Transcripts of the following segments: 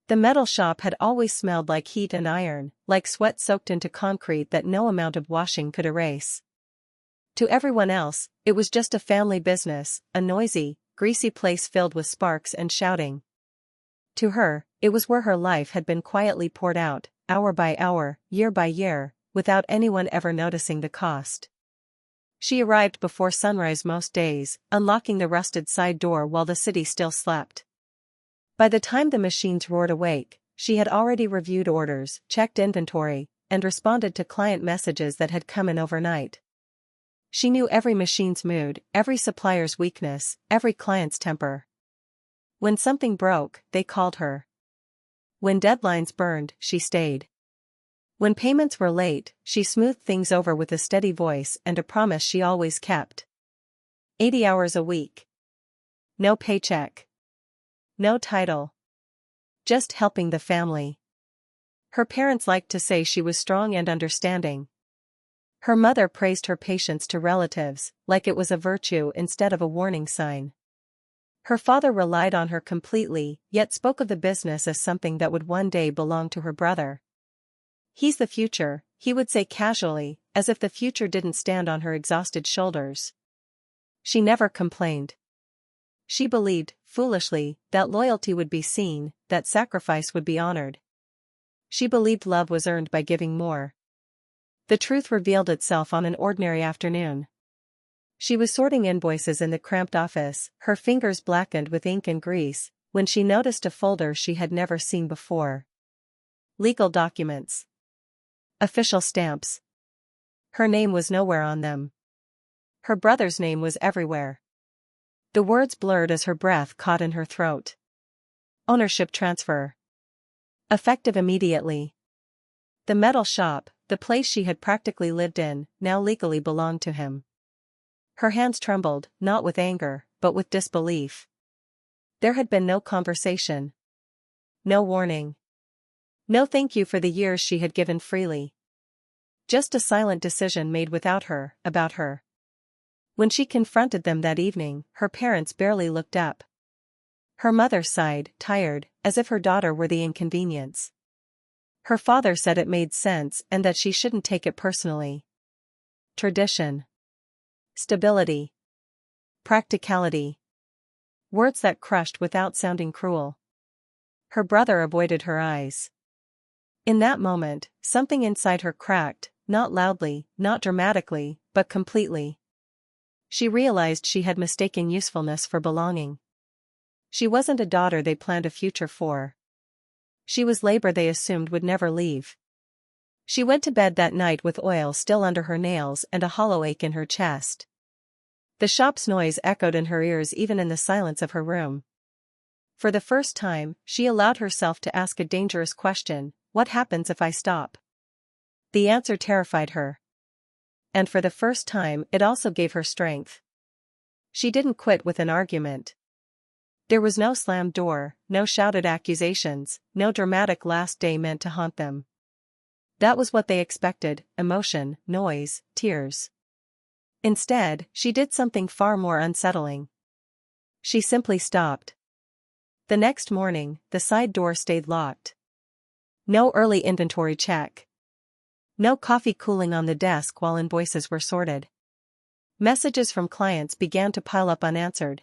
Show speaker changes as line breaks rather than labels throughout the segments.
The metal shop had always smelled like heat and iron, like sweat soaked into concrete that no amount of washing could erase. To everyone else, it was just a family business, a noisy, greasy place filled with sparks and shouting. To her, it was where her life had been quietly poured out, hour by hour, year by year, without anyone ever noticing the cost. She arrived before sunrise most days, unlocking the rusted side door while the city still slept. By the time the machines roared awake, she had already reviewed orders, checked inventory, and responded to client messages that had come in overnight. She knew every machine's mood, every supplier's weakness, every client's temper. When something broke, they called her. When deadlines burned, she stayed. When payments were late, she smoothed things over with a steady voice and a promise she always kept. 80 hours a week. No paycheck. No title. Just helping the family. Her parents liked to say she was strong and understanding. Her mother praised her patience to relatives, like it was a virtue instead of a warning sign. Her father relied on her completely, yet spoke of the business as something that would one day belong to her brother. "He's the future," he would say casually, as if the future didn't stand on her exhausted shoulders. She never complained. She believed, foolishly, that loyalty would be seen, that sacrifice would be honored. She believed love was earned by giving more. The truth revealed itself on an ordinary afternoon. She was sorting invoices in the cramped office, her fingers blackened with ink and grease, when she noticed a folder she had never seen before. Legal documents. Official stamps. Her name was nowhere on them. Her brother's name was everywhere. The words blurred as her breath caught in her throat. Ownership transfer. Effective immediately. The metal shop, the place she had practically lived in, now legally belonged to him. Her hands trembled, not with anger, but with disbelief. There had been no conversation. No warning. No thank you for the years she had given freely. Just a silent decision made without her, about her. When she confronted them that evening, her parents barely looked up. Her mother sighed, tired, as if her daughter were the inconvenience. Her father said it made sense and that she shouldn't take it personally. Tradition. Stability. Practicality. Words that crushed without sounding cruel. Her brother avoided her eyes. In that moment, something inside her cracked, not loudly, not dramatically, but completely. She realized she had mistaken usefulness for belonging. She wasn't a daughter they planned a future for. She was labor they assumed would never leave. She went to bed that night with oil still under her nails and a hollow ache in her chest. The shop's noise echoed in her ears even in the silence of her room. For the first time, she allowed herself to ask a dangerous question: what happens if I stop? The answer terrified her. And for the first time it also gave her strength. She didn't quit with an argument. There was no slammed door, no shouted accusations, no dramatic last day meant to haunt them. That was what they expected: emotion, noise, tears. Instead, she did something far more unsettling. She simply stopped. The next morning, the side door stayed locked. No early inventory check. No coffee cooling on the desk while invoices were sorted. Messages from clients began to pile up unanswered.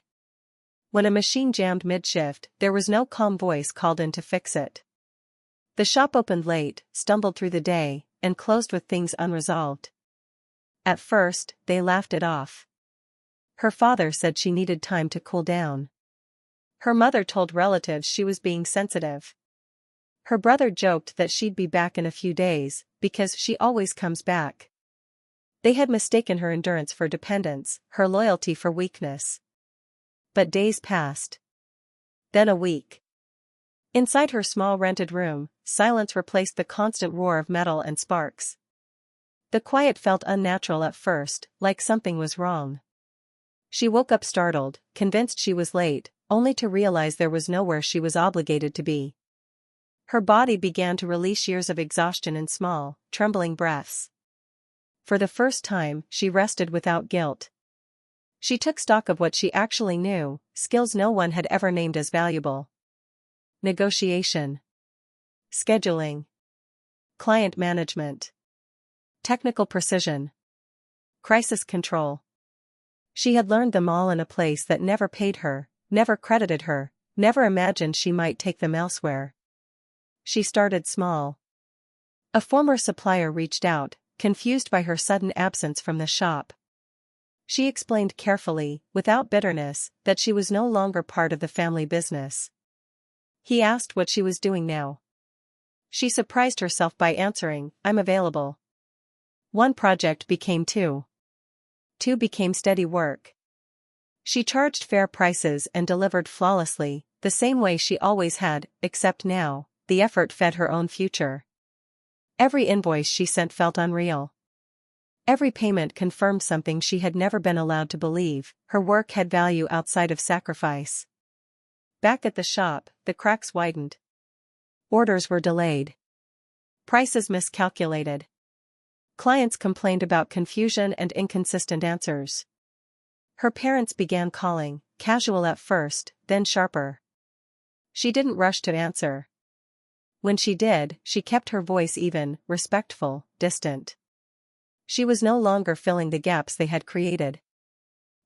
When a machine jammed mid-shift, there was no calm voice called in to fix it. The shop opened late, stumbled through the day, and closed with things unresolved. At first, they laughed it off. Her father said she needed time to cool down. Her mother told relatives she was being sensitive. Her brother joked that she'd be back in a few days, because she always comes back. They had mistaken her endurance for dependence, her loyalty for weakness. But days passed. Then a week. Inside her small rented room, silence replaced the constant roar of metal and sparks. The quiet felt unnatural at first, like something was wrong. She woke up startled, convinced she was late, only to realize there was nowhere she was obligated to be. Her body began to release years of exhaustion in small, trembling breaths. For the first time, she rested without guilt. She took stock of what she actually knew, skills no one had ever named as valuable. Negotiation. scheduling, client management, technical precision, crisis control. She had learned them all in a place that never paid her, never credited her, never imagined she might take them elsewhere. She started small. A former supplier reached out, confused by her sudden absence from the shop. She explained carefully, without bitterness, that she was no longer part of the family business. He asked what she was doing now. She surprised herself by answering, "I'm available." One project became two. Two became steady work. She charged fair prices and delivered flawlessly, the same way she always had, except now, the effort fed her own future. Every invoice she sent felt unreal. Every payment confirmed something she had never been allowed to believe: her work had value outside of sacrifice. Back at the shop, the cracks widened. Orders were delayed. Prices miscalculated. Clients complained about confusion and inconsistent answers. Her parents began calling, casual at first, then sharper. She didn't rush to answer. When she did, she kept her voice even, respectful, distant. She was no longer filling the gaps they had created.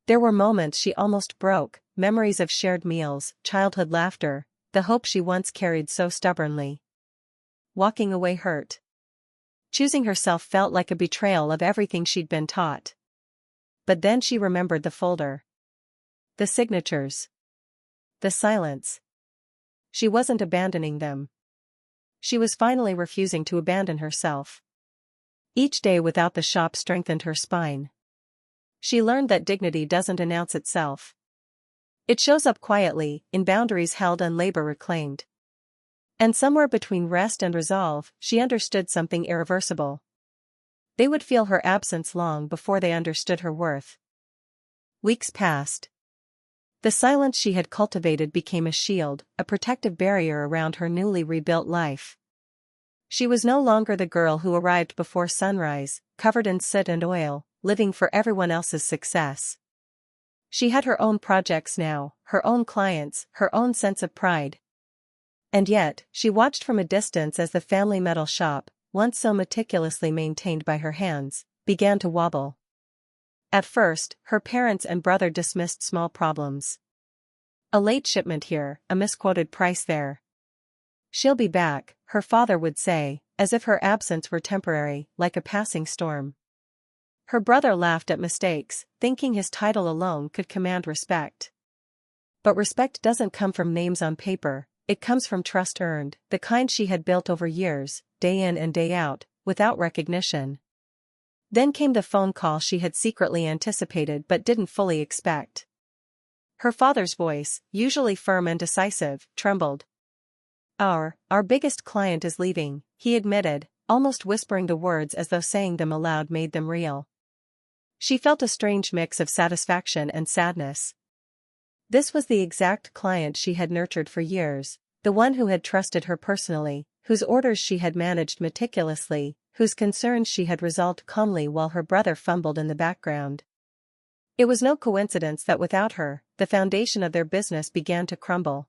There were moments she almost broke, memories of shared meals, childhood laughter, the hope she once carried so stubbornly. Walking away hurt. Choosing herself felt like a betrayal of everything she'd been taught. But then she remembered the folder. The signatures. The silence. She wasn't abandoning them. She was finally refusing to abandon herself. Each day without the shop strengthened her spine. She learned that dignity doesn't announce itself. It shows up quietly, in boundaries held and labor reclaimed. And somewhere between rest and resolve, she understood something irreversible. They would feel her absence long before they understood her worth. Weeks passed. The silence she had cultivated became a shield, a protective barrier around her newly rebuilt life. She was no longer the girl who arrived before sunrise, covered in soot and oil, living for everyone else's success. She had her own projects now, her own clients, her own sense of pride. And yet, she watched from a distance as the family metal shop, once so meticulously maintained by her hands, began to wobble. At first, her parents and brother dismissed small problems. A late shipment here, a misquoted price there. "She'll be back," her father would say, as if her absence were temporary, like a passing storm. Her brother laughed at mistakes, thinking his title alone could command respect. But respect doesn't come from names on paper, it comes from trust earned, the kind she had built over years, day in and day out, without recognition. Then came the phone call she had secretly anticipated but didn't fully expect. Her father's voice, usually firm and decisive, trembled. Our biggest client is leaving," he admitted, almost whispering the words as though saying them aloud made them real. She felt a strange mix of satisfaction and sadness. This was the exact client she had nurtured for years, the one who had trusted her personally, whose orders she had managed meticulously, whose concerns she had resolved calmly while her brother fumbled in the background. It was no coincidence that without her, the foundation of their business began to crumble.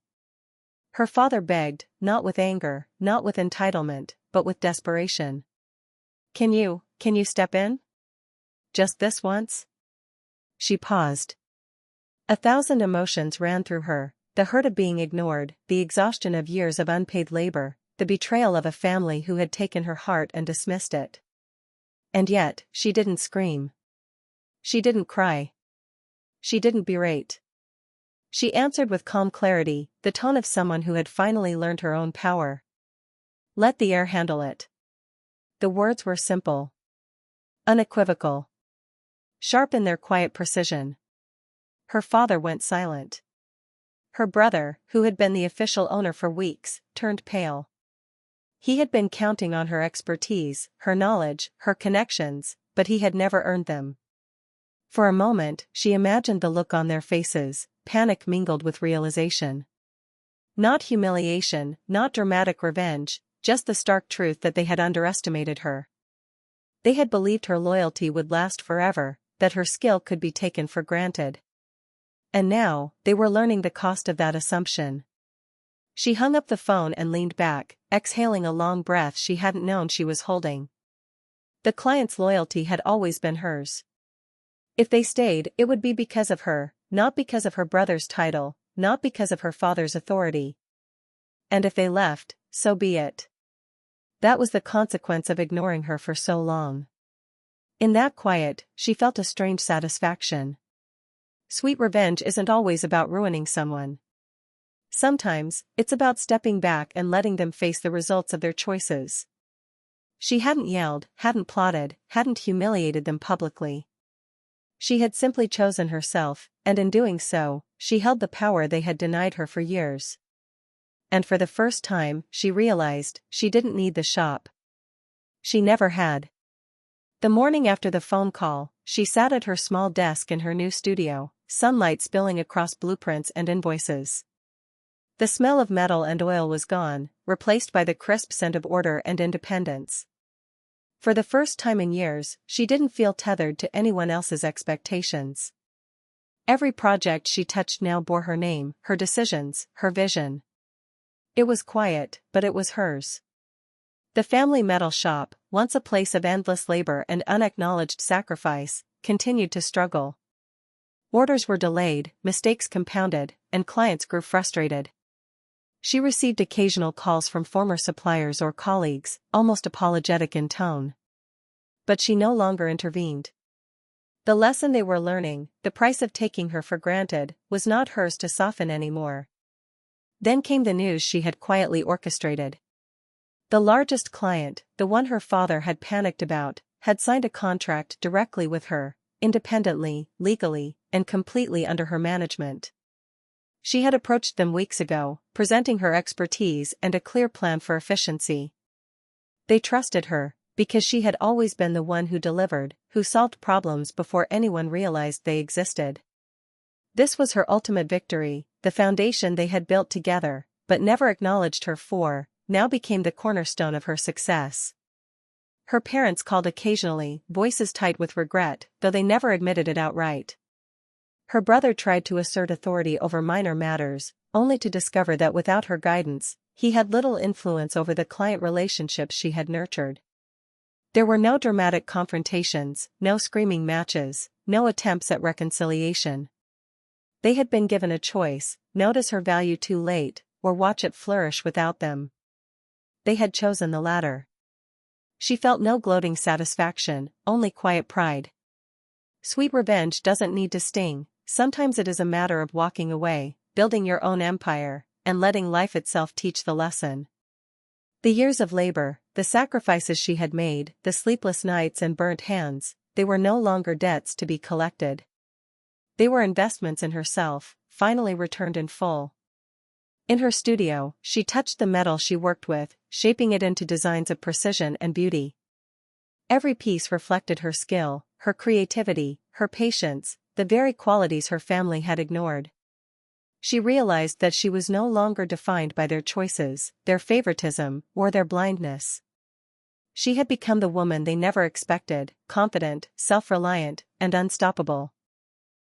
Her father begged, not with anger, not with entitlement, but with desperation. Can you step in? Just this once?" She paused. 1,000 emotions ran through her, the hurt of being ignored, the exhaustion of years of unpaid labor, the betrayal of a family who had taken her heart and dismissed it. And yet, she didn't scream. She didn't cry. She didn't berate. She answered with calm clarity, the tone of someone who had finally learned her own power. "Let the air handle it." The words were simple. Unequivocal. Sharp in their quiet precision. Her father went silent. Her brother, who had been the official owner for weeks, turned pale. He had been counting on her expertise, her knowledge, her connections, but he had never earned them. For a moment, she imagined the look on their faces, panic mingled with realization. Not humiliation, not dramatic revenge, just the stark truth that they had underestimated her. They had believed her loyalty would last forever, that her skill could be taken for granted. And now, they were learning the cost of that assumption. She hung up the phone and leaned back, exhaling a long breath she hadn't known she was holding. The client's loyalty had always been hers. If they stayed, it would be because of her, not because of her brother's title, not because of her father's authority. And if they left, so be it. That was the consequence of ignoring her for so long. In that quiet, she felt a strange satisfaction. Sweet revenge isn't always about ruining someone. Sometimes, it's about stepping back and letting them face the results of their choices. She hadn't yelled, hadn't plotted, hadn't humiliated them publicly. She had simply chosen herself, and in doing so, she held the power they had denied her for years. And for the first time, she realized she didn't need the shop. She never had. The morning after the phone call, she sat at her small desk in her new studio, sunlight spilling across blueprints and invoices. The smell of metal and oil was gone, replaced by the crisp scent of order and independence. For the first time in years, she didn't feel tethered to anyone else's expectations. Every project she touched now bore her name, her decisions, her vision. It was quiet, but it was hers. The family metal shop, once a place of endless labor and unacknowledged sacrifice, continued to struggle. Orders were delayed, mistakes compounded, and clients grew frustrated. She received occasional calls from former suppliers or colleagues, almost apologetic in tone. But she no longer intervened. The lesson they were learning, the price of taking her for granted, was not hers to soften anymore. Then came the news she had quietly orchestrated. The largest client, the one her father had panicked about, had signed a contract directly with her, independently, legally, and completely under her management. She had approached them weeks ago, presenting her expertise and a clear plan for efficiency. They trusted her, because she had always been the one who delivered, who solved problems before anyone realized they existed. This was her ultimate victory, the foundation they had built together, but never acknowledged her for, now became the cornerstone of her success. Her parents called occasionally, voices tight with regret, though they never admitted it outright. Her brother tried to assert authority over minor matters, only to discover that without her guidance, he had little influence over the client relationships she had nurtured. There were no dramatic confrontations, no screaming matches, no attempts at reconciliation. They had been given a choice: notice her value too late, or watch it flourish without them. They had chosen the latter. She felt no gloating satisfaction, only quiet pride. Sweet revenge doesn't need to sting. Sometimes it is a matter of walking away, building your own empire, and letting life itself teach the lesson. The years of labor, the sacrifices she had made, the sleepless nights and burnt hands, they were no longer debts to be collected. They were investments in herself, finally returned in full. In her studio, she touched the metal she worked with, shaping it into designs of precision and beauty. Every piece reflected her skill, her creativity, her patience, the very qualities her family had ignored. She realized that she was no longer defined by their choices, their favoritism, or their blindness. She had become the woman they never expected, confident, self-reliant, and unstoppable.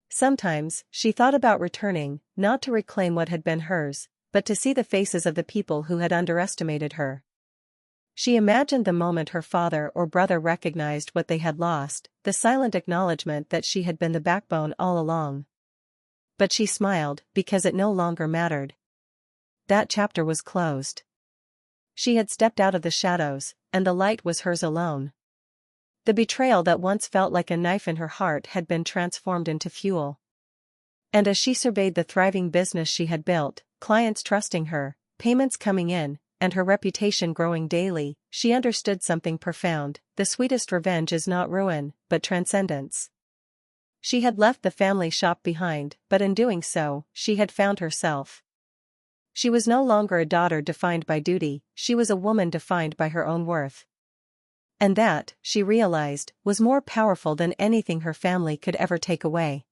Sometimes, she thought about returning, not to reclaim what had been hers, but to see the faces of the people who had underestimated her. She imagined the moment her father or brother recognized what they had lost, the silent acknowledgement that she had been the backbone all along. But she smiled, because it no longer mattered. That chapter was closed. She had stepped out of the shadows, and the light was hers alone. The betrayal that once felt like a knife in her heart had been transformed into fuel. And as she surveyed the thriving business she had built, clients trusting her, payments coming in, and her reputation growing daily, she understood something profound: the sweetest revenge is not ruin, but transcendence. She had left the family shop behind, but in doing so, she had found herself. She was no longer a daughter defined by duty, she was a woman defined by her own worth. And that, she realized, was more powerful than anything her family could ever take away.